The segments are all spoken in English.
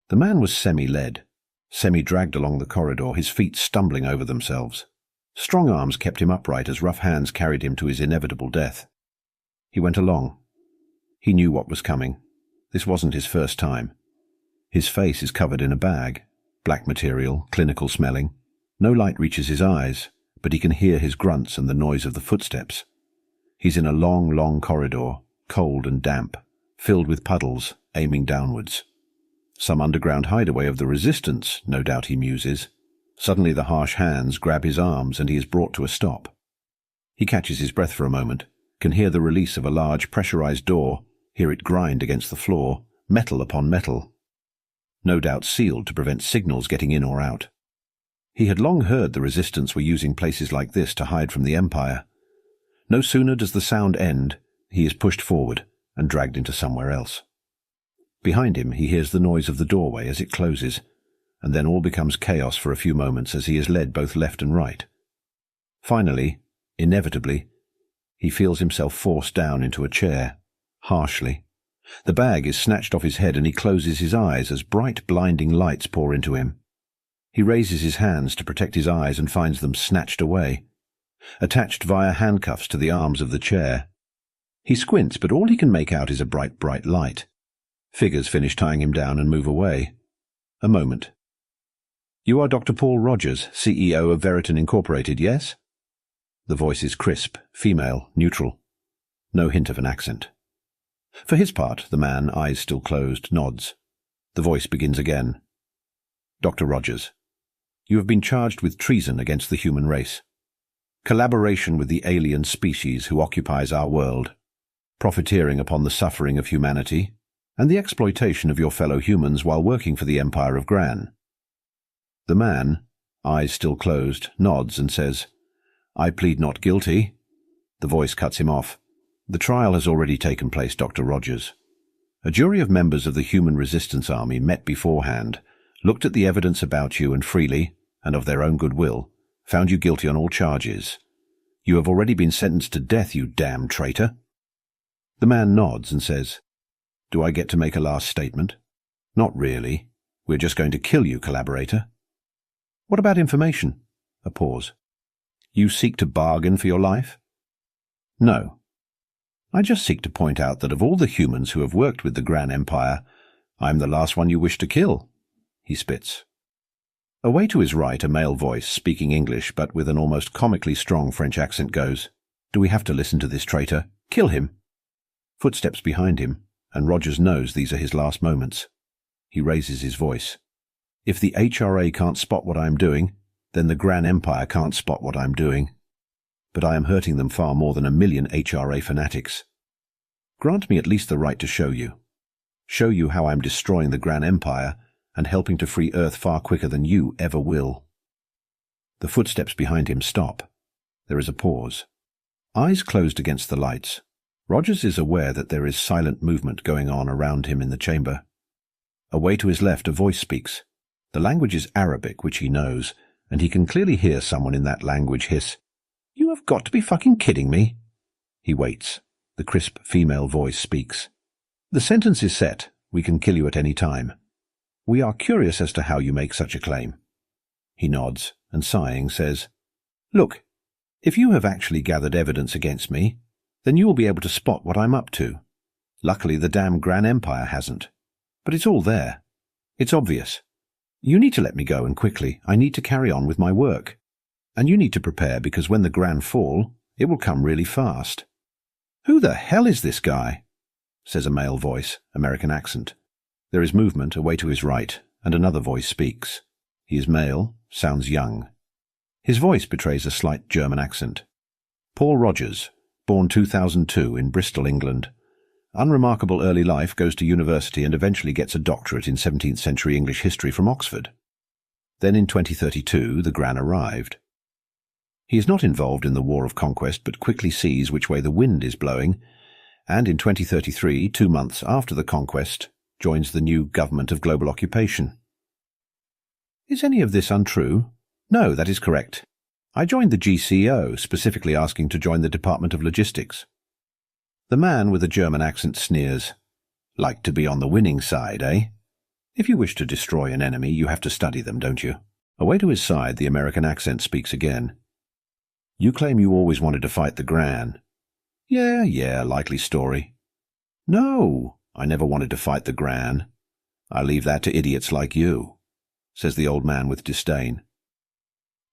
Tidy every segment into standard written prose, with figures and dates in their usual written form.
The man was semi-led, semi-dragged along the corridor, his feet stumbling over themselves. Strong arms kept him upright as rough hands carried him to his inevitable death. He went along. He knew what was coming. This wasn't his first time. His face is covered in a bag, black material, clinical smelling. No light reaches his eyes, but he can hear his grunts and the noise of the footsteps. He's in a long, long corridor, cold and damp, filled with puddles, aiming downwards. Some underground hideaway of the resistance, no doubt, he muses. Suddenly the harsh hands grab his arms and he is brought to a stop. He catches his breath for a moment, can hear the release of a large pressurized door, hear it grind against the floor, metal upon metal. No doubt sealed to prevent signals getting in or out. He had long heard the resistance were using places like this to hide from the Empire. No sooner does the sound end, he is pushed forward and dragged into somewhere else. Behind him he hears the noise of the doorway as it closes, and then all becomes chaos for a few moments as he is led both left and right. Finally, inevitably, he feels himself forced down into a chair, harshly. The bag is snatched off his head and he closes his eyes as bright, blinding lights pour into him. He raises his hands to protect his eyes and finds them snatched away, attached via handcuffs to the arms of the chair. He squints, but all he can make out is a bright, bright light. Figures finish tying him down and move away. A moment. "You are Dr. Paul Rogers, CEO of Veriton Incorporated, yes?" The voice is crisp, female, neutral. No hint of an accent. For his part, the man, eyes still closed, nods. The voice begins again. "Dr. Rogers, you have been charged with treason against the human race. Collaboration with the alien species who occupies our world, profiteering upon the suffering of humanity, and the exploitation of your fellow humans while working for the Empire of Gran." The man, eyes still closed, nods and says, "I plead not guilty." The voice cuts him off. "The trial has already taken place, Dr. Rogers. A jury of members of the Human Resistance Army met beforehand, looked at the evidence about you and freely, and of their own goodwill, found you guilty on all charges. You have already been sentenced to death, you damn traitor." The man nods and says, "Do I get to make a last statement?" "Not really. We're just going to kill you, collaborator." "What about information?" A pause. "You seek to bargain for your life?" "No. I just seek to point out that of all the humans who have worked with the Gran Empire, I'm the last one you wish to kill." He spits. Away to his right, a male voice, speaking English but with an almost comically strong French accent, goes, "Do we have to listen to this traitor? Kill him." Footsteps behind him, and Rogers knows these are his last moments. He raises his voice. "If the HRA can't spot what I'm doing, then the Gran Empire can't spot what I'm doing. But I am hurting them far more than 1,000,000 HRA fanatics. Grant me at least the right to show you. Show you how I'm destroying the Gran Empire and helping to free Earth far quicker than you ever will." The footsteps behind him stop. There is a pause. Eyes closed against the lights, Rogers is aware that there is silent movement going on around him in the chamber. Away to his left, a voice speaks. The language is Arabic, which he knows, and he can clearly hear someone in that language hiss, "You have got to be fucking kidding me." He waits. The crisp female voice speaks. "The sentence is set. We can kill you at any time. We are curious as to how you make such a claim." He nods, and sighing says, "Look, if you have actually gathered evidence against me, then you will be able to spot what I'm up to. Luckily the damn Gran Empire hasn't. But it's all there. It's obvious. You need to let me go, and quickly. I need to carry on with my work. And you need to prepare, because when the Gran fall, it will come really fast." "Who the hell is this guy?" says a male voice, American accent. There is movement away to his right, and another voice speaks. He is male, sounds young. His voice betrays a slight German accent. "Paul Rogers, born 2002 in Bristol, England. Unremarkable early life, goes to university and eventually gets a doctorate in 17th century English history from Oxford. Then in 2032 the Gran arrived. He is not involved in the War of Conquest, but quickly sees which way the wind is blowing, and in 2033, 2 months after the conquest, joins the new government of global occupation." "Is any of this untrue?" "No, that is correct. I joined the GCO, specifically asking to join the Department of Logistics." The man with a German accent sneers. "Like to be on the winning side, eh?" If you wish to destroy an enemy, you have to study them, don't you? Away to his side, the American accent speaks again. You claim you always wanted to fight the Gran. Yeah, likely story. No, I never wanted to fight the Gran. I leave that to idiots like you, says the old man with disdain.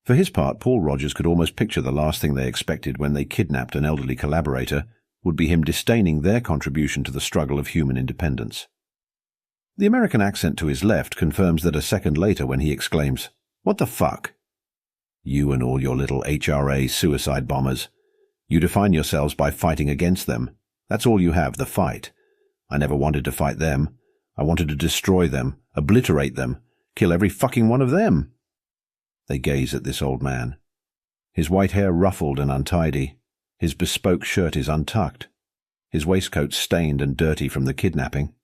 For his part, Paul Rogers could almost picture the last thing they expected when they kidnapped an elderly collaborator would be him disdaining their contribution to the struggle of human independence. The American accent to his left confirms that a second later when he exclaims, "What the fuck? You and all your little HRA suicide bombers. You define yourselves by fighting against them. That's all you have, the fight. I never wanted to fight them. I wanted to destroy them, obliterate them, kill every fucking one of them." They gaze at this old man. His white hair ruffled and untidy. His bespoke shirt is untucked. His waistcoat stained and dirty from the kidnapping.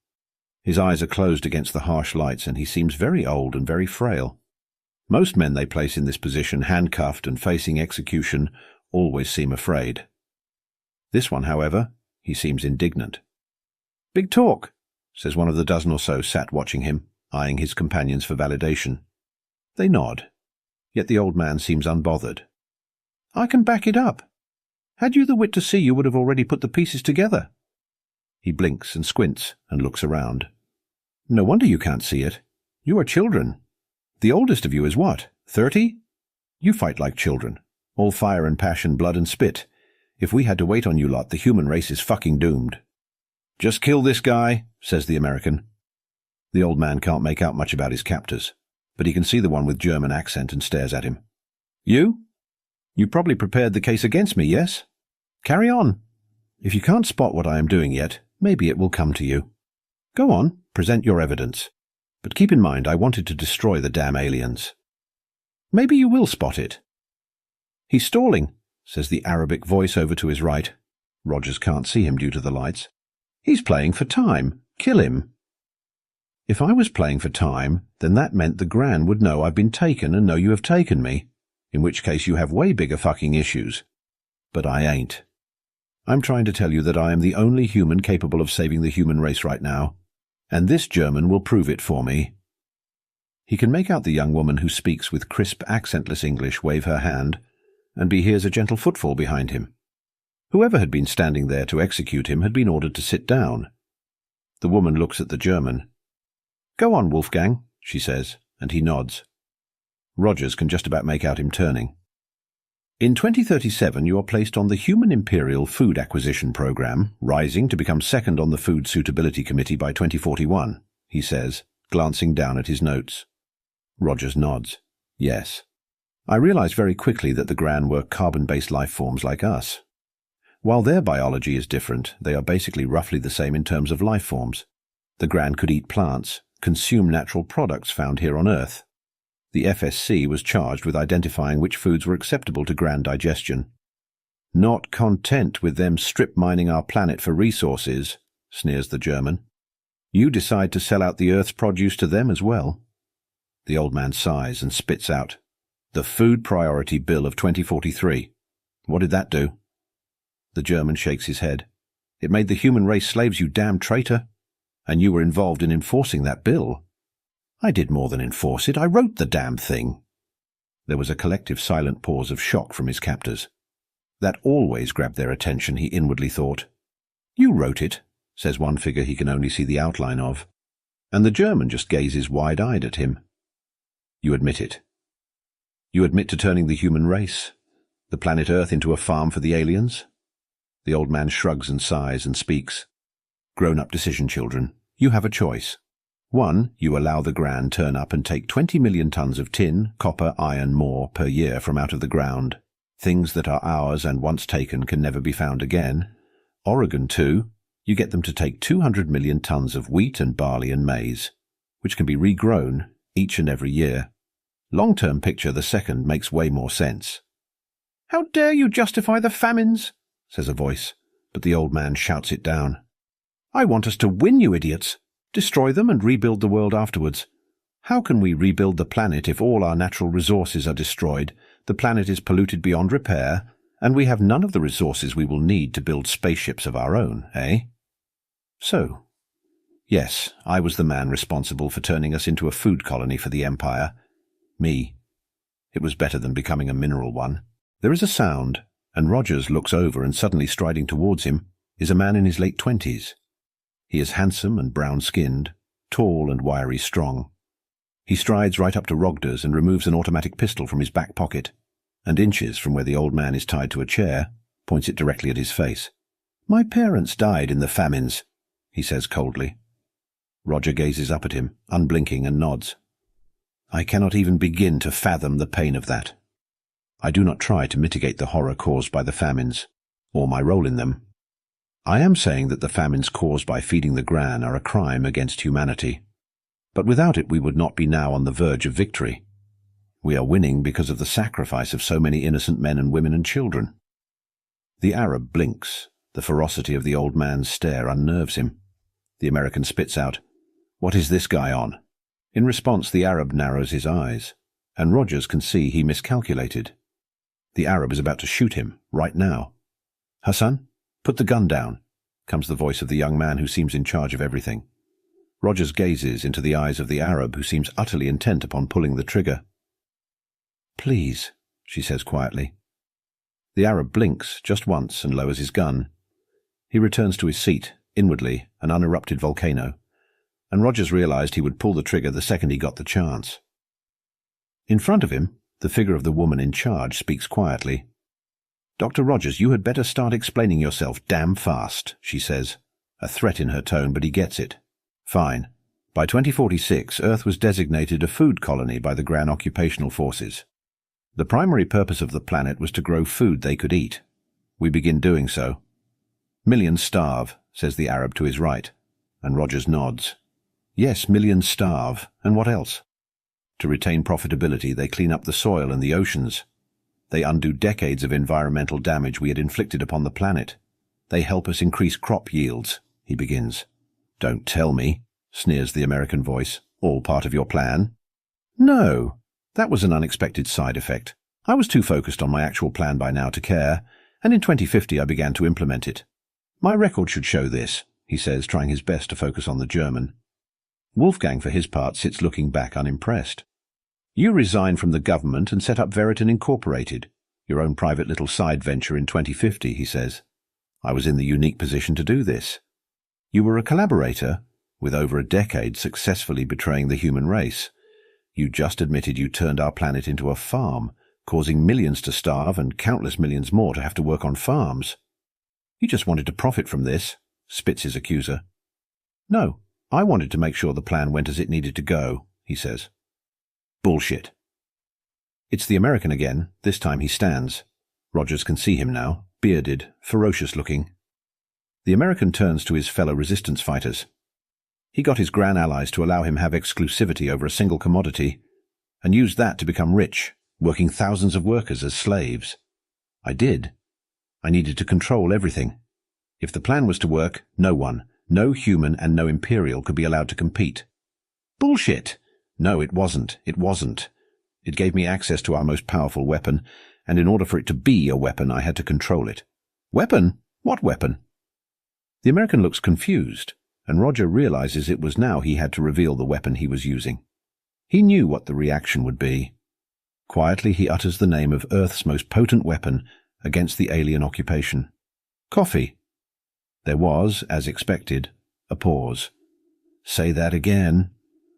His eyes are closed against the harsh lights, and he seems very old and very frail. Most men they place in this position, handcuffed and facing execution, always seem afraid. This one, however, he seems indignant. "Big talk," says one of the dozen or so sat watching him, eyeing his companions for validation. They nod, yet the old man seems unbothered. "I can back it up. Had you the wit to see, you would have already put the pieces together." He blinks and squints and looks around. "No wonder you can't see it. You are children. The oldest of you is what, 30? You fight like children, all fire and passion, blood and spit. If we had to wait on you lot, the human race is fucking doomed." "Just kill this guy," says the American. The old man can't make out much about his captors, but he can see the one with German accent and stares at him. "You? You probably prepared the case against me, yes? Carry on. If you can't spot what I am doing yet, maybe it will come to you. Go on, present your evidence. But keep in mind, I wanted to destroy the damn aliens. Maybe you will spot it." "He's stalling," says the Arabic voice over to his right. Rogers can't see him due to the lights. "He's playing for time. Kill him." If I was playing for time, then that meant the Gran would know I've been taken and know you have taken me, in which case you have way bigger fucking issues. But I ain't. I'm trying to tell you that I am the only human capable of saving the human race right now, and this German will prove it for me. He can make out the young woman who speaks with crisp, accentless English wave her hand, and he hears a gentle footfall behind him. Whoever had been standing there to execute him had been ordered to sit down. The woman looks at the German. "Go on, Wolfgang," she says, and he nods. Rogers can just about make out him turning. "In 2037 you are placed on the Human Imperial Food Acquisition Program, rising to become second on the Food Suitability Committee by 2041, he says, glancing down at his notes. Rogers nods. "Yes. I realized very quickly that the Gran were carbon-based life forms like us. While their biology is different, they are basically roughly the same in terms of life forms. The Gran could eat plants, consume natural products found here on Earth. The FSC was charged with identifying which foods were acceptable to Gran digestion. Not content with them strip-mining our planet for resources, sneers the German, you decide to sell out the Earth's produce to them as well." The old man sighs and spits out, "The Food Priority Bill of 2043. What did that do?" The German shakes his head. "It made the human race slaves, you damn traitor. And you were involved in enforcing that bill." "I did more than enforce it. I wrote the damn thing." There was a collective silent pause of shock from his captors. That always grabbed their attention, he inwardly thought. "You wrote it," says one figure he can only see the outline of, and the German just gazes wide-eyed at him. "You admit it. You admit to turning the human race, the planet Earth, into a farm for the aliens?" The old man shrugs and sighs and speaks. "Grown-up decision, children. You have a choice. 1. You allow the Gran turn up and take 20 million tons of tin, copper, iron, more per year from out of the ground. Things that are ours and once taken can never be found again. Oregon 2. You get them to take 200 million tons of wheat and barley and maize, which can be regrown each and every year. Long-term picture, the second makes way more sense." "How dare you justify the famines?" says a voice, but the old man shouts it down. "I want us to win, you idiots. Destroy them and rebuild the world afterwards. How can we rebuild the planet if all our natural resources are destroyed, the planet is polluted beyond repair, and we have none of the resources we will need to build spaceships of our own, eh? So, Yes, I was the man responsible for turning us into a food colony for the Empire. Me. It was better than becoming a mineral one. There is a sound, and Rogers looks over, and suddenly striding towards him is a man in his late 20s. He is handsome and brown-skinned, tall and wiry strong. He strides right up to Rogers and removes an automatic pistol from his back pocket, and inches from where the old man is tied to a chair, points it directly at his face. "My parents died in the famines," he says coldly. Roger gazes up at him, unblinking, and nods. "I cannot even begin to fathom the pain of that. I do not try to mitigate the horror caused by the famines, or my role in them. I am saying that the famines caused by feeding the Gran are a crime against humanity. But without it we would not be now on the verge of victory. We are winning because of the sacrifice of so many innocent men and women and children." The Arab blinks. The ferocity of the old man's stare unnerves him. The American spits out, "What is this guy on?" In response, the Arab narrows his eyes, and Rogers can see he miscalculated. The Arab is about to shoot him, right now. "Hassan, put the gun down," comes the voice of the young man who seems in charge of everything. Rogers gazes into the eyes of the Arab, who seems utterly intent upon pulling the trigger. "Please," she says quietly. The Arab blinks just once and lowers his gun. He returns to his seat, inwardly an unerupted volcano, and Rogers realized he would pull the trigger the second he got the chance. In front of him, the figure of the woman in charge speaks quietly. "Dr. Rogers, you had better start explaining yourself damn fast," she says, a threat in her tone, but he gets it. "Fine. By 2046, Earth was designated a food colony by the Gran Occupational Forces. The primary purpose of the planet was to grow food they could eat. We begin doing so. Millions starve," says the Arab to his right, and Rogers nods. "Yes, millions starve, and what else? To retain profitability, they clean up the soil and the oceans. They undo decades of environmental damage we had inflicted upon the planet. They help us increase crop yields," he begins. "Don't tell me," sneers the American voice. "All part of your plan?" "No, that was an unexpected side effect. I was too focused on my actual plan by now to care, and in 2050 I began to implement it. My record should show this," he says, trying his best to focus on the German. Wolfgang, for his part, sits looking back unimpressed. "You resigned from the government and set up Veriton Incorporated, your own private little side venture in 2050, he says. "I was in the unique position to do this. You were a collaborator, with over a decade successfully betraying the human race. You just admitted you turned our planet into a farm, causing millions to starve and countless millions more to have to work on farms. You just wanted to profit from this," spits his accuser. "No, I wanted to make sure the plan went as it needed to go," he says. "Bullshit." It's the American again. This time he stands. Rogers can see him now, bearded, ferocious-looking. The American turns to his fellow resistance fighters. "He got his Gran allies to allow him have exclusivity over a single commodity, and used that to become rich, working thousands of workers as slaves. I did. I needed to control everything. If the plan was to work, no one, no human and no Imperial could be allowed to compete." "Bullshit!" "No, it wasn't. It wasn't. It gave me access to our most powerful weapon, and in order for it to be a weapon, I had to control it." "Weapon? What weapon?" The American looks confused, and Roger realizes it was now he had to reveal the weapon he was using. He knew what the reaction would be. Quietly he utters the name of Earth's most potent weapon against the alien occupation. "Coffee." There was, as expected, a pause. "Say that again,"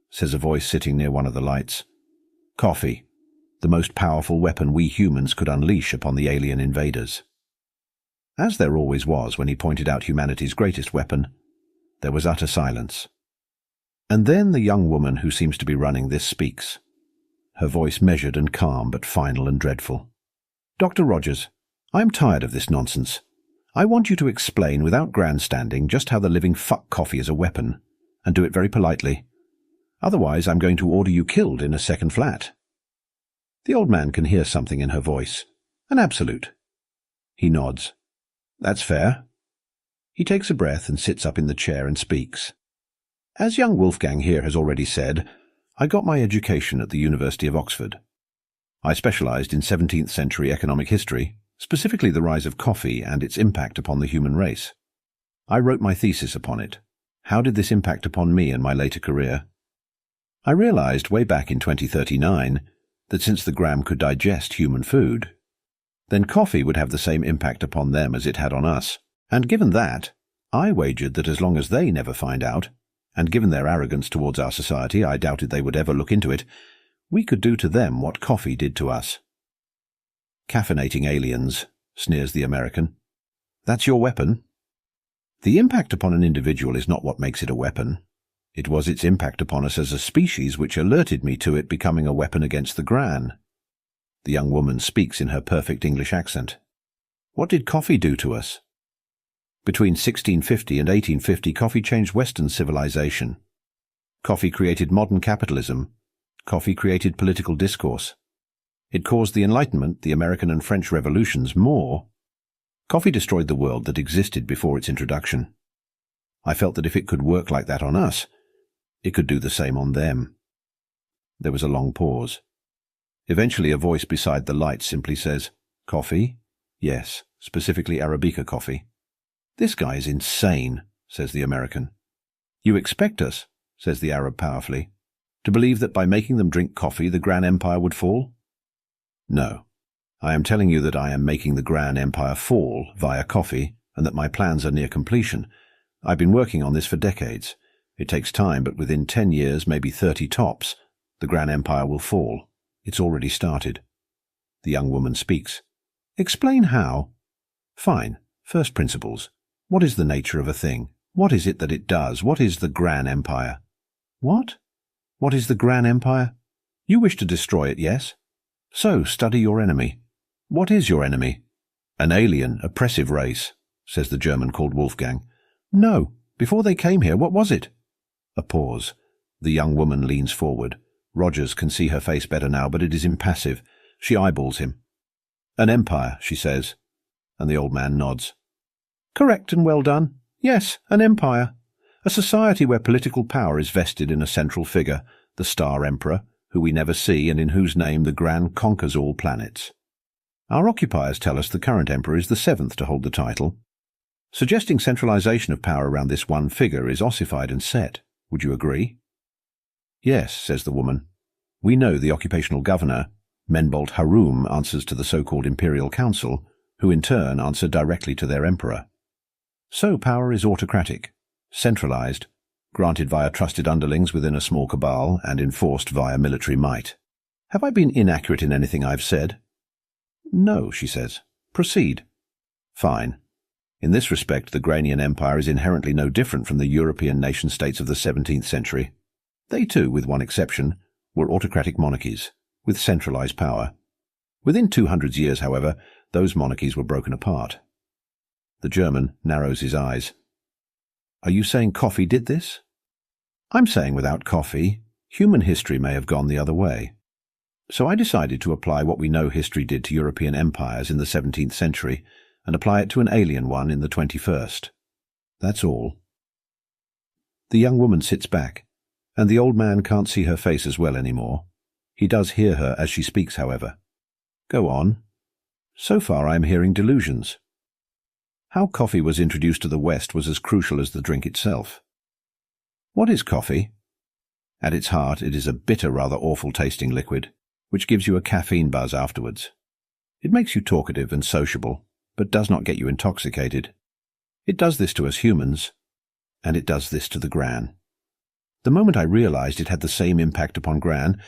says a voice sitting near one of the lights. "Coffee, the most powerful weapon we humans could unleash upon the alien invaders." As there always was when he pointed out humanity's greatest weapon, there was utter silence. And then the young woman who seems to be running this speaks. Her voice measured and calm, but final and dreadful. "Dr. Rogers, I am tired of this nonsense. I want you to explain without grandstanding just how the living fuck coffee is a weapon, and do it very politely. Otherwise I'm going to order you killed in a second flat." The old man can hear something in her voice. An absolute. He nods. "That's fair." He takes a breath and sits up in the chair and speaks. "As young Wolfgang here has already said, I got my education at the University of Oxford. I specialized in 17th century economic history, specifically the rise of coffee and its impact upon the human race. I wrote my thesis upon it. How did this impact upon me and my later career? I realized way back in 2039 that since the gram could digest human food, then coffee would have the same impact upon them as it had on us. And given that, I wagered that as long as they never find out, and given their arrogance towards our society, I doubted they would ever look into it, we could do to them what coffee did to us. Caffeinating aliens, sneers the American. That's your weapon? The impact upon an individual is not what makes it a weapon. It was its impact upon us as a species which alerted me to it becoming a weapon against the Gran. The young woman speaks in her perfect English accent. What did coffee do to us? Between 1650 and 1850, coffee changed Western civilization. Coffee created modern capitalism. Coffee created political discourse. It caused the Enlightenment, the American and French revolutions more. Coffee destroyed the world that existed before its introduction. I felt that if it could work like that on us, it could do the same on them. There was a long pause. Eventually a voice beside the light simply says, "Coffee?" "Yes, specifically Arabica coffee." "This guy is insane," says the American. "You expect us," says the Arab powerfully, "to believe that by making them drink coffee the Gran Empire would fall?" "No. I am telling you that I am making the Gran Empire fall via coffee and that my plans are near completion. I've been working on this for decades. It takes time, but within 10 years, maybe 30 tops, the Gran Empire will fall. It's already started." The young woman speaks. "Explain how." "Fine. First principles. What is the nature of a thing? What is it that it does? What is the Gran Empire?" "What? What is the Gran Empire? You wish to destroy it, yes? So study your enemy. What is your enemy?" "An alien, oppressive race," says the German called Wolfgang. "No. Before they came here, what was it?" A pause. The young woman leans forward. Rogers can see her face better now, but it is impassive. She eyeballs him. "An empire," she says, and the old man nods. "Correct and well done. Yes, an empire. A society where political power is vested in a central figure, the Star Emperor, who we never see and in whose name the Gran conquers all planets. Our occupiers tell us the current emperor is the 7th to hold the title. Suggesting centralization of power around this one figure is ossified and set. Would you agree?" "Yes," says the woman. "We know the occupational governor, Menbolt Harum, answers to the so-called Imperial Council, who in turn answer directly to their emperor. So power is autocratic, centralized, granted via trusted underlings within a small cabal, and enforced via military might. Have I been inaccurate in anything I've said?" "No," she says. "Proceed." "Fine. In this respect, the Granian Empire is inherently no different from the European nation-states of the 17th century. They too, with one exception, were autocratic monarchies, with centralized power. Within 200 years, however, those monarchies were broken apart." The German narrows his eyes. "Are you saying coffee did this?" "I'm saying without coffee, human history may have gone the other way. So I decided to apply what we know history did to European empires in the 17th century and apply it to an alien one in the 21st. That's all." The young woman sits back, and the old man can't see her face as well anymore. He does hear her as she speaks, however. "Go on." "So far I am hearing delusions. How coffee was introduced to the West was as crucial as the drink itself." "What is coffee?" "At its heart it is a bitter, rather awful-tasting liquid, which gives you a caffeine buzz afterwards. It makes you talkative and sociable, but does not get you intoxicated. It does this to us humans, and it does this to the Gran. The moment I realized it had the same impact upon Gran,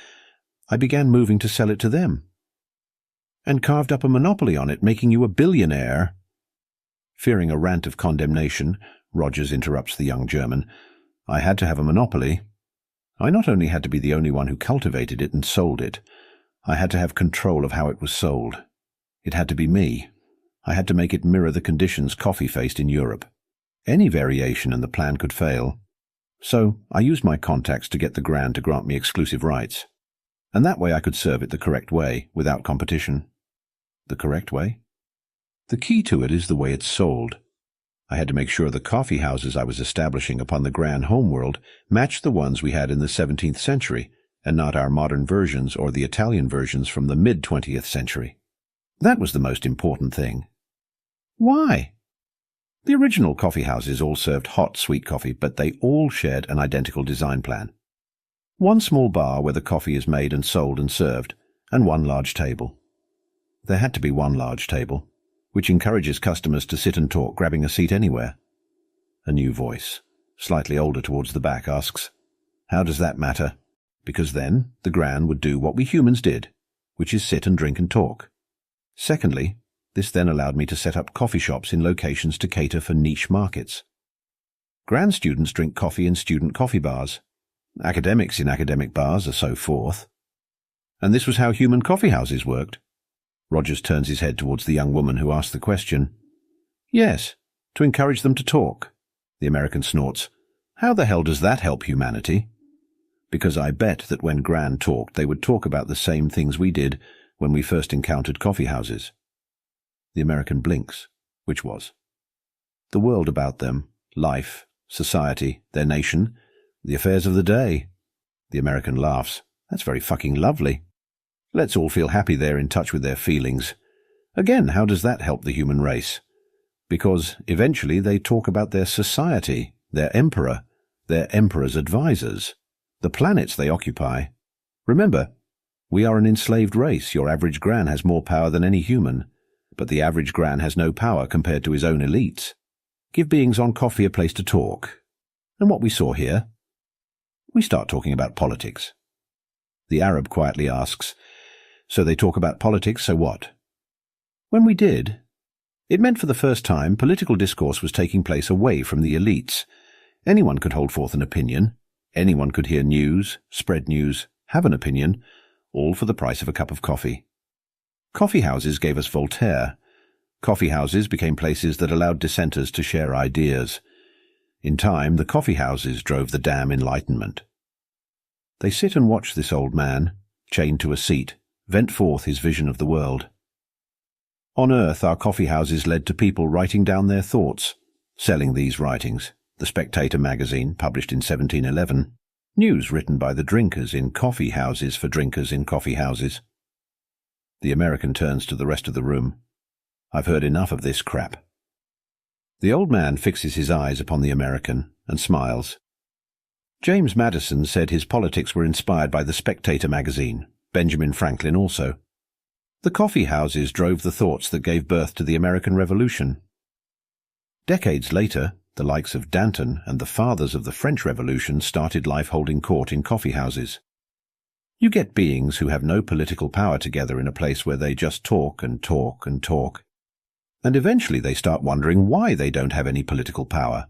I began moving to sell it to them, and carved up a monopoly on it, making you a billionaire." Fearing a rant of condemnation, Rogers interrupts the young German. "I had to have a monopoly. I not only had to be the only one who cultivated it and sold it, I had to have control of how it was sold. It had to be me. I had to make it mirror the conditions coffee faced in Europe. Any variation and the plan could fail. So I used my contacts to get the Gran to grant me exclusive rights. And that way I could serve it the correct way, without competition." "The correct way?" "The key to it is the way it's sold. I had to make sure the coffee houses I was establishing upon the Gran homeworld matched the ones we had in the 17th century, and not our modern versions or the Italian versions from the mid-20th century. That was the most important thing." "Why?" The original coffee houses all served hot, sweet coffee, but they all shared an identical design plan. One small bar where the coffee is made and sold and served, and one large table. There had to be one large table, which encourages customers to sit and talk, grabbing a seat anywhere. A new voice, slightly older towards the back, asks, "How does that matter?" Because then the Gran would do what we humans did, which is sit and drink and talk. Secondly, this then allowed me to set up coffee shops in locations to cater for niche markets. Gran students drink coffee in student coffee bars. Academics in academic bars, and so forth. And this was how human coffee houses worked. Rogers turns his head towards the young woman who asked the question. "Yes, to encourage them to talk." The American snorts. "How the hell does that help humanity?" "Because I bet that when Gran talked, they would talk about the same things we did when we first encountered coffee houses." The American blinks. Which was? The world about them, life, society, their nation, the affairs of the day. The American laughs. "That's very fucking lovely. Let's all feel happy they're in touch with their feelings. Again, how does that help the human race? Because eventually they talk about their society, their emperor, their emperor's advisors, the planets they occupy. Remember, we are an enslaved race. Your average Gran has more power than any human, but the average Gran has no power compared to his own elites. Give beings on coffee a place to talk. And what we saw here? We start talking about politics." The Arab quietly asks, "So they talk about politics, so what?" "When we did, it meant for the first time political discourse was taking place away from the elites. Anyone could hold forth an opinion. Anyone could hear news, spread news, have an opinion, all for the price of a cup of coffee. Coffee houses gave us Voltaire. Coffee houses became places that allowed dissenters to share ideas. In time, the coffee houses drove the damn Enlightenment." They sit and watch this old man, chained to a seat, vent forth his vision of the world. On Earth, our coffee houses led to people writing down their thoughts, selling these writings. The Spectator magazine, published in 1711. News written by the drinkers in coffee houses for drinkers in coffee houses. The American turns to the rest of the room. "I've heard enough of this crap." The old man fixes his eyes upon the American and smiles. James Madison said his politics were inspired by the Spectator magazine, Benjamin Franklin also. The coffee houses drove the thoughts that gave birth to the American Revolution. Decades later, the likes of Danton and the fathers of the French Revolution started life holding court in coffee houses. You get beings who have no political power together in a place where they just talk and talk and talk. And eventually they start wondering why they don't have any political power.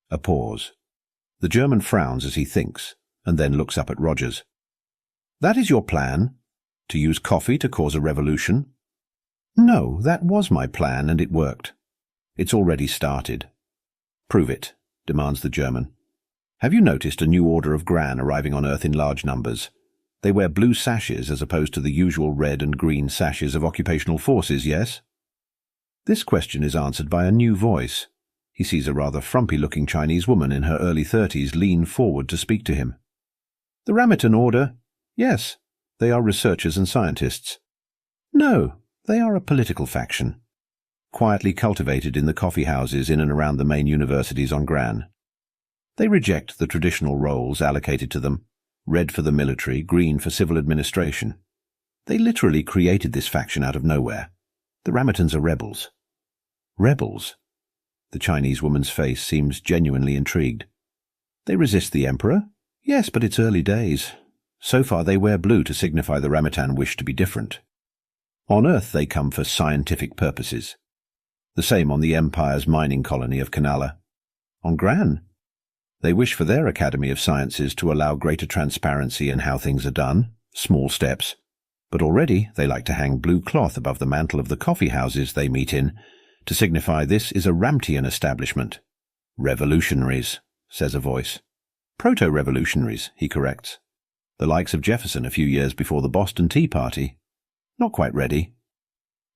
A pause. The German frowns as he thinks, and then looks up at Rogers. "That is your plan? To use coffee to cause a revolution?" "No, that was my plan, and it worked. It's already started." "Prove it," demands the German. "Have you noticed a new order of Gran arriving on Earth in large numbers? They wear blue sashes as opposed to the usual red and green sashes of occupational forces, yes?" This question is answered by a new voice. He sees a rather frumpy-looking Chinese woman in her early 30s lean forward to speak to him. "The Ramadan order? Yes, they are researchers and scientists." "No, they are a political faction, quietly cultivated in the coffee houses in and around the main universities on Gran. They reject the traditional roles allocated to them, red for the military, green for civil administration. They literally created this faction out of nowhere. The Ramatans are rebels." "Rebels?" The Chinese woman's face seems genuinely intrigued. "They resist the emperor? Yes, but it's early days. So far they wear blue to signify the Ramatan wish to be different. On Earth they come for scientific purposes. The same on the Empire's mining colony of Canala. On Gran, they wish for their Academy of Sciences to allow greater transparency in how things are done, small steps. But already they like to hang blue cloth above the mantle of the coffee houses they meet in, to signify this is a Ramtian establishment. "Revolutionaries," says a voice. "Proto-revolutionaries," he corrects. "The likes of Jefferson a few years before the Boston Tea Party. Not quite ready.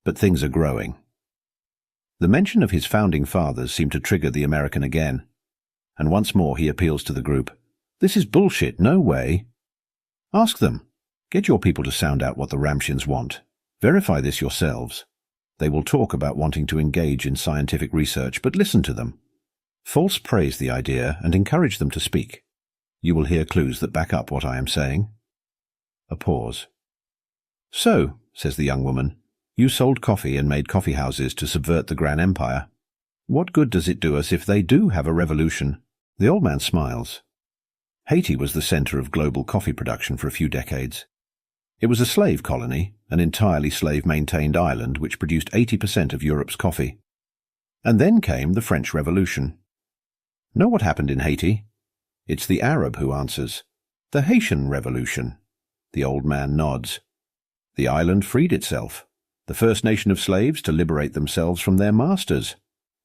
But things are growing." The mention of his founding fathers seemed to trigger the American again. And once more he appeals to the group. "This is bullshit, no way. Ask them. Get your people to sound out what the Ramtians want. Verify this yourselves. They will talk about wanting to engage in scientific research, but listen to them. False praise the idea and encourage them to speak. You will hear clues that back up what I am saying. A pause. So, says the young woman, you sold coffee and made coffee houses to subvert the Grand Empire. What good does it do us if they do have a revolution? The old man smiles. Haiti was the center of global coffee production for a few decades. It was a slave colony, an entirely slave-maintained island which produced 80% of Europe's coffee. And then came the French Revolution. Know what happened in Haiti? It's the Arab who answers. The Haitian Revolution. The old man nods. The island freed itself, the first nation of slaves to liberate themselves from their masters.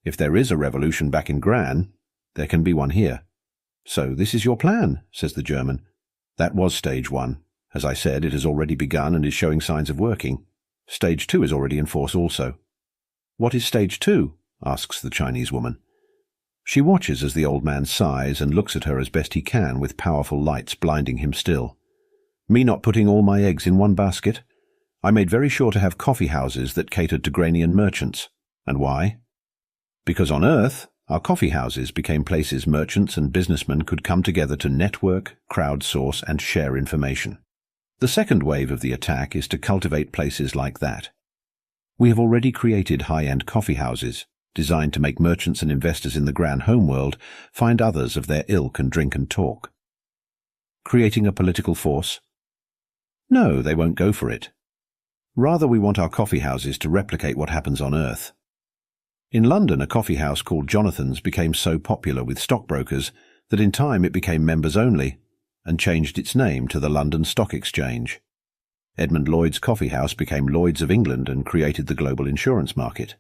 If there is a revolution back in Gran, there can be one here. So this is your plan, says the German. That was stage 1. As I said, it has already begun and is showing signs of working. Stage 2 is already in force also. What is stage 2? Asks the Chinese woman. She watches as the old man sighs and looks at her as best he can with powerful lights blinding him still. Me not putting all my eggs in one basket? I made very sure to have coffee houses that catered to Granian merchants. And why? Because on Earth, our coffee houses became places merchants and businessmen could come together to network, crowdsource, and share information. The second wave of the attack is to cultivate places like that. We have already created high-end coffee houses, designed to make merchants and investors in the grand homeworld find others of their ilk and drink and talk. Creating a political force? No, they won't go for it. Rather, we want our coffee houses to replicate what happens on Earth. In London, a coffee house called Jonathan's became so popular with stockbrokers that in time it became members only, and changed its name to the London Stock Exchange. Edmund Lloyd's coffee house became Lloyd's of England and created the global insurance market.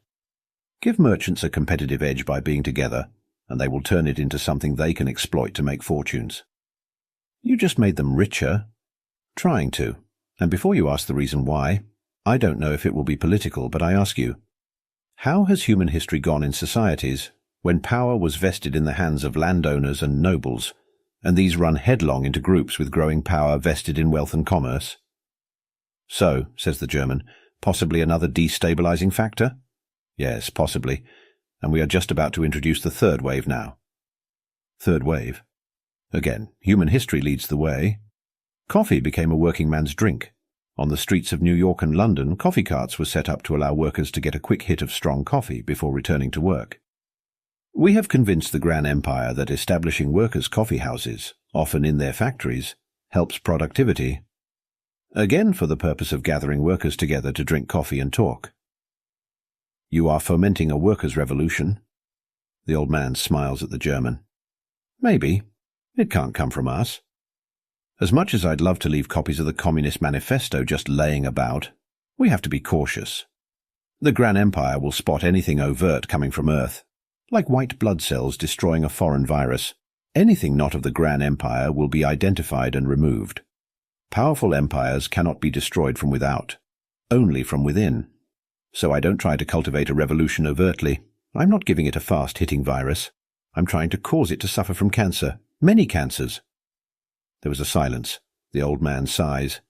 Give merchants a competitive edge by being together, and they will turn it into something they can exploit to make fortunes. You just made them richer. Trying to. And before you ask the reason why, I don't know if it will be political, but I ask you, how has human history gone in societies when power was vested in the hands of landowners and nobles, and these run headlong into groups with growing power vested in wealth and commerce? So, says the German, possibly another destabilizing factor? Yes, possibly, and we are just about to introduce the third wave now. Third wave. Again, human history leads the way. Coffee became a working man's drink. On the streets of New York and London, coffee carts were set up to allow workers to get a quick hit of strong coffee before returning to work. We have convinced the Grand Empire that establishing workers' coffee houses, often in their factories, helps productivity. Again for the purpose of gathering workers together to drink coffee and talk. You are fomenting a workers' revolution. The old man smiles at the German. Maybe. It can't come from us. As much as I'd love to leave copies of the Communist Manifesto just laying about, we have to be cautious. The Grand Empire will spot anything overt coming from Earth, like white blood cells destroying a foreign virus. Anything not of the Grand Empire will be identified and removed. Powerful empires cannot be destroyed from without, only from within. So I don't try to cultivate a revolution overtly. I'm not giving it a fast-hitting virus. I'm trying to cause it to suffer from cancer, many cancers. There was a silence. The old man sighs.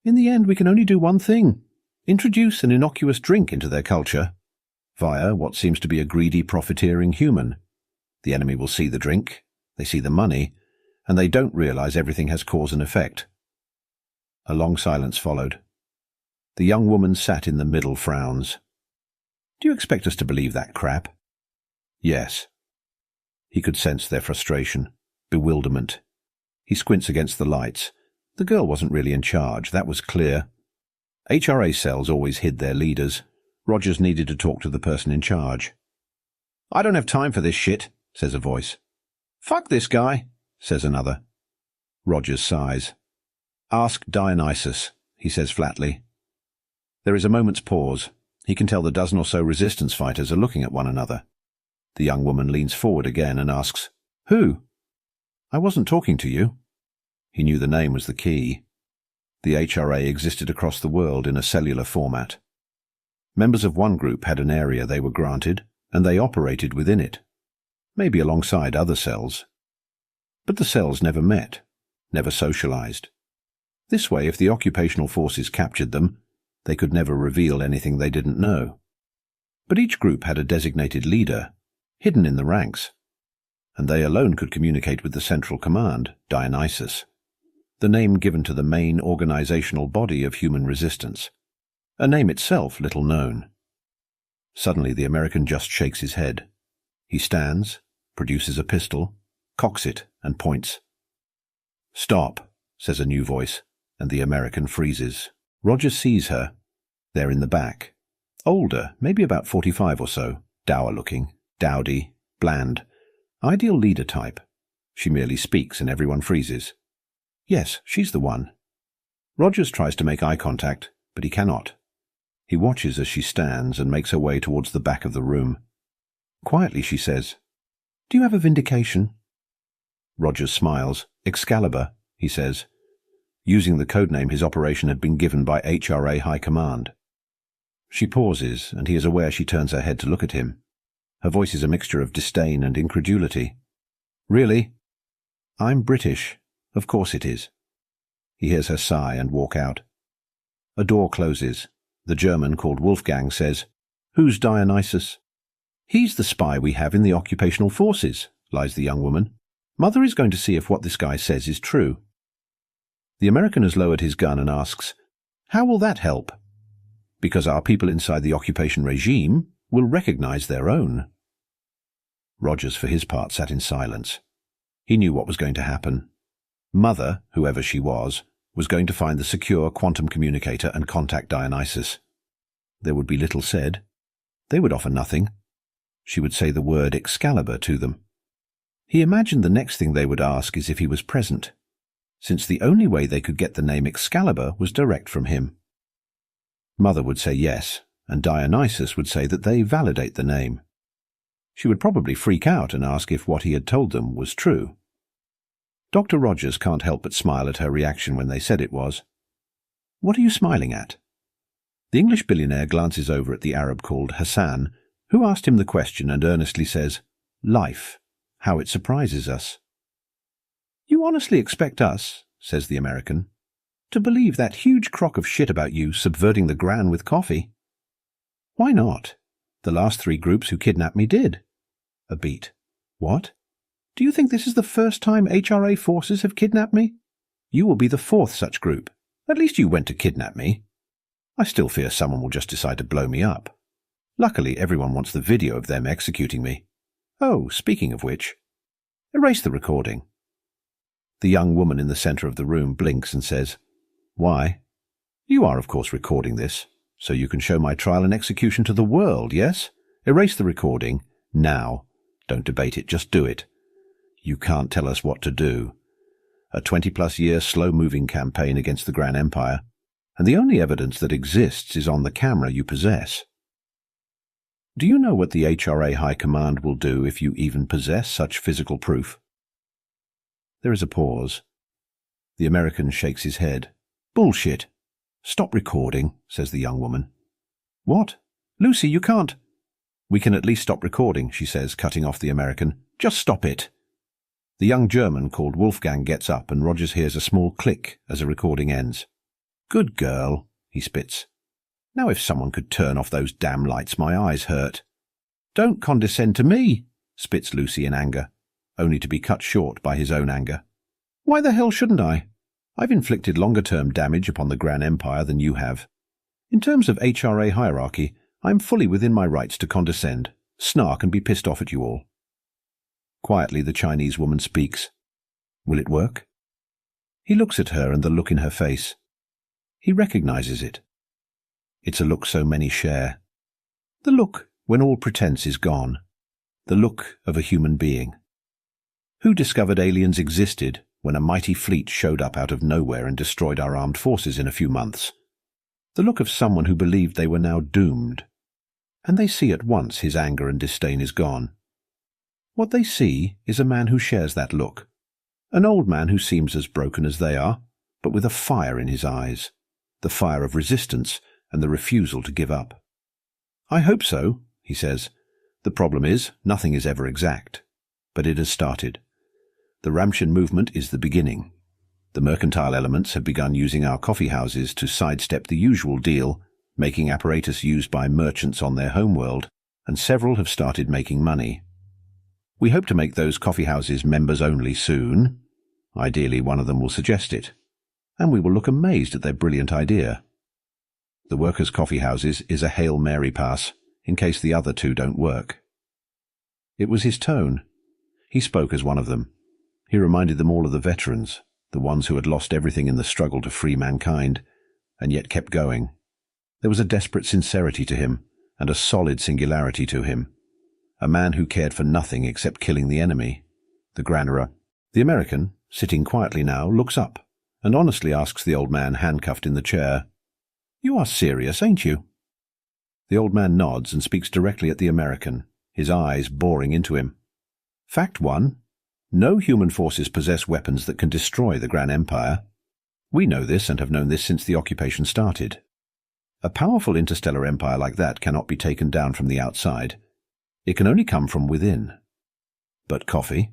In the end, we can only do one thing. Introduce an innocuous drink into their culture, via what seems to be a greedy, profiteering human. The enemy will see the drink, they see the money, and they don't realize everything has cause and effect. A long silence followed. The young woman sat in the middle, frowns. Do you expect us to believe that crap? Yes. He could sense their frustration, bewilderment. He squints against the lights. The girl wasn't really in charge, that was clear. HRA cells always hid their leaders. Rogers needed to talk to the person in charge. I don't have time for this shit, says a voice. Fuck this guy, says another. Rogers sighs. Ask Dionysus, he says flatly. There is a moment's pause. He can tell the dozen or so resistance fighters are looking at one another. The young woman leans forward again and asks, Who? I wasn't talking to you. He knew the name was the key. The HRA existed across the world in a cellular format. Members of one group had an area they were granted, and they operated within it, maybe alongside other cells. But the cells never met, never socialized. This way, if the occupational forces captured them, they could never reveal anything they didn't know. But each group had a designated leader, hidden in the ranks, and they alone could communicate with the central command, Dionysus, the name given to the main organizational body of human resistance, a name itself little known. Suddenly the American just shakes his head. He stands, produces a pistol, cocks it, and points. "Stop," says a new voice, and the American freezes. Roger sees her. They're in the back. Older, maybe about 45 or so, dour-looking, dowdy, bland. Ideal leader type. She merely speaks and everyone freezes. Yes, she's the one. Rogers tries to make eye contact, but he cannot. He watches as she stands and makes her way towards the back of the room. Quietly she says, "Do you have a vindication?" Rogers smiles. "Excalibur," he says, using the codename his operation had been given by HRA High Command. She pauses, and he is aware she turns her head to look at him. Her voice is a mixture of disdain and incredulity. "Really?" "I'm British. Of course it is." He hears her sigh and walk out. A door closes. The German, called Wolfgang, says, "Who's Dionysus?" "He's the spy we have in the occupational forces," lies the young woman. "Mother is going to see if what this guy says is true." The American has lowered his gun and asks, "How will that help?" "Because our people inside the occupation regime will recognize their own." Rogers, for his part, sat in silence. He knew what was going to happen. Mother, whoever she was going to find the secure quantum communicator and contact Dionysus. There would be little said. They would offer nothing. She would say the word Excalibur to them. He imagined the next thing they would ask is if he was present, since the only way they could get the name Excalibur was direct from him. Mother would say yes, and Dionysus would say that they validate the name. She would probably freak out and ask if what he had told them was true. Dr. Rogers can't help but smile at her reaction when they said it was. "What are you smiling at?" The English billionaire glances over at the Arab called Hassan, who asked him the question and earnestly says, "Life, how it surprises us." "You honestly expect us," says the American, "to believe that huge crock of shit about you subverting the Gran with coffee?" "Why not? The last 3 groups who kidnapped me did." A beat. "What? Do you think this is the first time HRA forces have kidnapped me? You will be the 4th such group. At least you went to kidnap me. I still fear someone will just decide to blow me up. Luckily, everyone wants the video of them executing me. Oh, speaking of which, erase the recording." The young woman in the center of the room blinks and says, "Why? You are, of course, recording this, so you can show my trial and execution to the world, yes? Erase the recording, now. Don't debate it, just do it. You can't tell us what to do. A 20-plus year slow-moving campaign against the Grand Empire, and the only evidence that exists is on the camera you possess. Do you know what the HRA High Command will do if you even possess such physical proof?" There is a pause. The American shakes his head. "Bullshit. Stop recording," says the young woman. "What? Lucy, you can't." "We can at least stop recording," she says, cutting off the American. "Just stop it." The young German called Wolfgang gets up and Rogers hears a small click as a recording ends. "Good girl," he spits. "Now if someone could turn off those damn lights, my eyes hurt." "Don't condescend to me," spits Lucy in anger, only to be cut short by his own anger. "Why the hell shouldn't I? I've inflicted longer-term damage upon the Grand Empire than you have. In terms of HRA hierarchy, I'm fully within my rights to condescend, snark and be pissed off at you all." Quietly the Chinese woman speaks. "Will it work?" He looks at her and the look in her face. He recognizes it. It's a look so many share. The look when all pretense is gone. The look of a human being. Who discovered aliens existed when a mighty fleet showed up out of nowhere and destroyed our armed forces in a few months? The look of someone who believed they were now doomed. And they see at once his anger and disdain is gone. What they see is a man who shares that look. An old man who seems as broken as they are, but with a fire in his eyes. The fire of resistance and the refusal to give up. "I hope so," he says. "The problem is, nothing is ever exact. But it has started. The Ramshin movement is the beginning. The mercantile elements have begun using our coffee houses to sidestep the usual deal, making apparatus used by merchants on their homeworld and several have started making money. We hope to make those coffee houses members only soon. Ideally, one of them will suggest it, and we will look amazed at their brilliant idea. The workers' coffee houses is a Hail Mary pass, in case the other two don't work. It was his tone. He spoke as one of them. He reminded them all of the veterans, the ones who had lost everything in the struggle to free mankind, and yet kept going. There was a desperate sincerity to him, and a solid singularity to him. A man who cared for nothing except killing the enemy. The Granerer. The American, sitting quietly now, looks up, and honestly asks the old man handcuffed in the chair, "You are serious, ain't you?" The old man nods and speaks directly at the American, his eyes boring into him. Fact 1. No human forces possess weapons that can destroy the Grand Empire. We know this and have known this since the occupation started. A powerful interstellar empire like that cannot be taken down from the outside. It can only come from within. But coffee?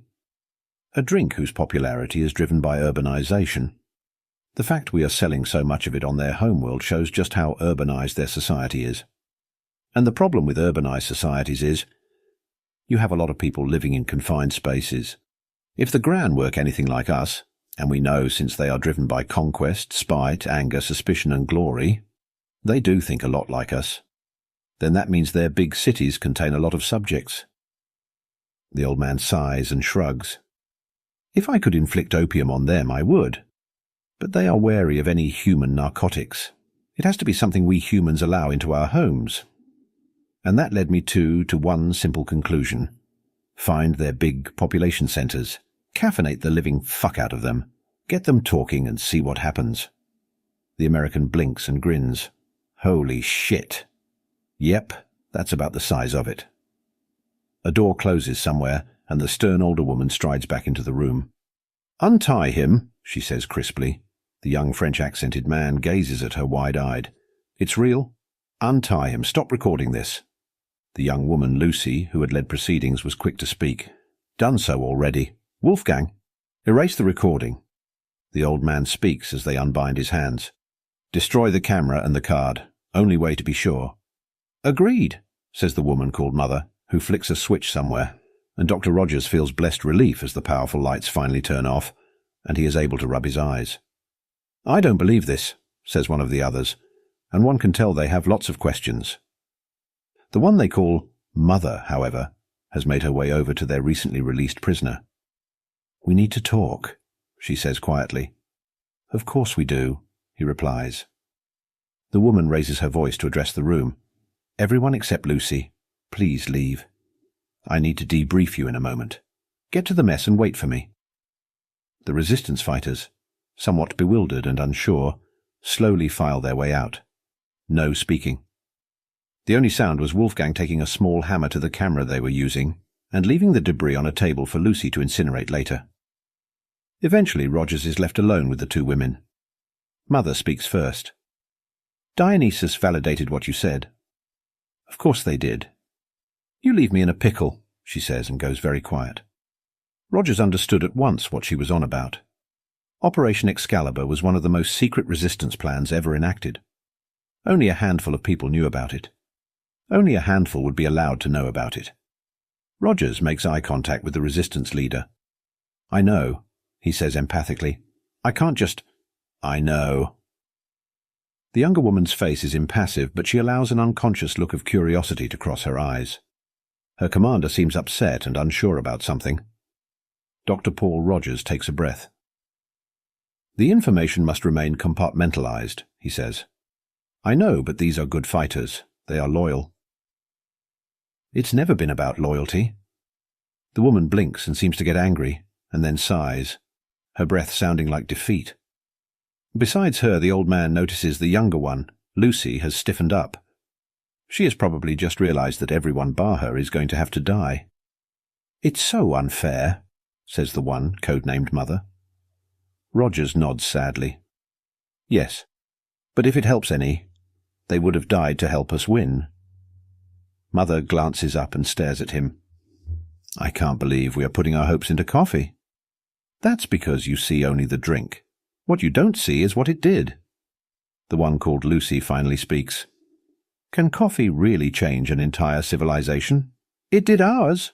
A drink whose popularity is driven by urbanization. The fact we are selling so much of it on their homeworld shows just how urbanized their society is. And the problem with urbanized societies is, you have a lot of people living in confined spaces. If the Gran work anything like us, and we know since they are driven by conquest, spite, anger, suspicion and glory, they do think a lot like us, then that means their big cities contain a lot of subjects. The old man sighs and shrugs. If I could inflict opium on them, I would. But they are wary of any human narcotics. It has to be something we humans allow into our homes. And that led me to one simple conclusion. Find their big population centers, caffeinate the living fuck out of them, get them talking and see what happens. The American blinks and grins. Holy shit. Yep, that's about the size of it. A door closes somewhere, and the stern older woman strides back into the room. "Untie him," she says crisply. The young French-accented man gazes at her wide-eyed. "It's real? Untie him. Stop recording this." The young woman, Lucy, who had led proceedings, was quick to speak. "Done so already. Wolfgang, erase the recording." The old man speaks as they unbind his hands. "Destroy the camera and the card. Only way to be sure." "Agreed," says the woman called Mother, who flicks a switch somewhere, and Dr. Rogers feels blessed relief as the powerful lights finally turn off, and he is able to rub his eyes. "I don't believe this," says one of the others, and one can tell they have lots of questions. The one they call Mother, however, has made her way over to their recently released prisoner. "We need to talk," she says quietly. "Of course we do," he replies. The woman raises her voice to address the room. "Everyone except Lucy, please leave. I need to debrief you in a moment. Get to the mess and wait for me." The resistance fighters, somewhat bewildered and unsure, slowly file their way out. No speaking. The only sound was Wolfgang taking a small hammer to the camera they were using and leaving the debris on a table for Lucy to incinerate later. Eventually, Rogers is left alone with the two women. Mother speaks first. "Dionysus validated what you said." "Of course they did." "You leave me in a pickle," she says, and goes very quiet. Rogers understood at once what she was on about. Operation Excalibur was one of the most secret resistance plans ever enacted. Only a handful of people knew about it. Only a handful would be allowed to know about it. Rogers makes eye contact with the resistance leader. "I know," he says empathically. "I can't just—" "I know." The younger woman's face is impassive, but she allows an unconscious look of curiosity to cross her eyes. Her commander seems upset and unsure about something. Dr. Paul Rogers takes a breath. "The information must remain compartmentalized," he says. "I know, but these are good fighters. They are loyal." "It's never been about loyalty." The woman blinks and seems to get angry, and then sighs, her breath sounding like defeat. Besides her, the old man notices the younger one, Lucy, has stiffened up. She has probably just realized that everyone bar her is going to have to die. "It's so unfair," says the one, codenamed Mother. Rogers nods sadly. "Yes, but if it helps any, they would have died to help us win." Mother glances up and stares at him. "I can't believe we are putting our hopes into coffee." "That's because you see only the drink. What you don't see is what it did." The one called Lucy finally speaks. Can coffee really change an entire civilization? It did ours.